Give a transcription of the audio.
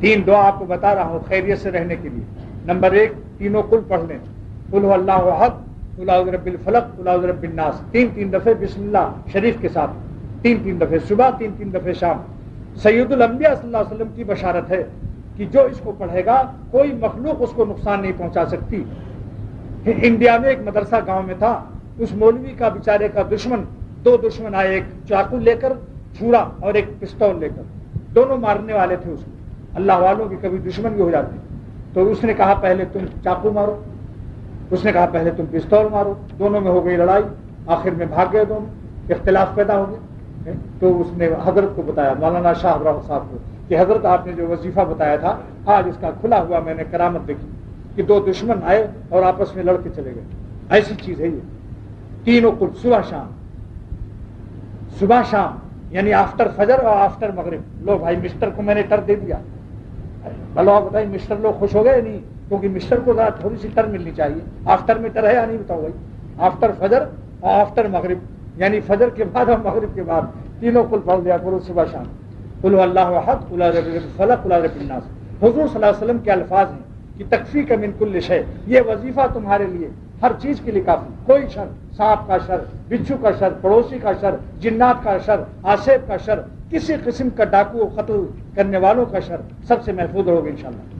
تین دعا آپ کو بتا رہا ہوں خیریت سے رہنے کے لیے. نمبر 1 تینوں کل پڑھ لیں. قل هو اللہ احد، قل اعوذ برب الفلق، قل اعوذ برب الناس، تین دفعے بسم اللہ شریف کے ساتھ، تین دفعے صبح، تین دفعے شام. سید الانبیاء صلی اللہ علیہ وسلم کی بشارت ہے کہ جو اس کو پڑھے گا کوئی مخلوق اس کو نقصان نہیں پہنچا سکتی. انڈیا میں ایک مدرسہ گاؤں میں تھا، اس مولوی کا بیچارے کا دشمن، 2 دشمن آئے، ایک چاقو لے کر چھڑا اور ایک پستول لے کر، دونوں مارنے والے تھے اس کو. اللہ والوں کے کبھی دشمن بھی ہو جاتے. تو اس نے کہا پہلے تم چاقو مارو، اس نے کہا پہلے تم پستول مارو، دونوں میں ہو گئی لڑائی، آخر میں بھاگ گئے دونوں، اختلاف پیدا ہو گئے. تو اس نے حضرت کو بتایا، مولانا شاہ ابراہیم صاحب کو، کہ حضرت آپ نے جو وظیفہ بتایا تھا آج اس کا کھلا ہوا میں نے کرامت دیکھی کہ 2 دشمن آئے اور آپس میں لڑ کے چلے گئے. ایسی چیز ہے یہ. تینوں کل صبح شام یعنی آفٹر فجر اور آفٹر مغرب. لو بھائی مسٹر کو میں نے ٹر دے دیا. بلو آپ بتائیے مسٹر لوگ خوش ہو گئے نہیں؟ کیونکہ مسٹر کو ذرا تھوڑی سی ٹر ملنی چاہیے. آفٹر میں ٹر ہے یا نہیں بتاؤ بھائی؟ آفٹر فجر اور آفٹر مغرب یعنی فجر کے بعد اور مغرب کے بعد تینوں کل پڑھ دیا کرو صبح شام. قل هو اللہ احد، قل اعوذ برب الفلق، قل اعوذ برب الناس. حضور صلی اللہ علیہ وسلم کے الفاظ ہیں کہ تکفیک من کل شیء، یہ وظیفہ تمہارے لیے ہر چیز کے لیے کافی. کوئی شر، سانپ کا شر، بچھو کا شر، پڑوسی کا شر، جنات کا شر، آسیب کا شر، کسی قسم کا ڈاکو قتل کرنے والوں کا شر، سب سے محفوظ ہوگے انشاءاللہ.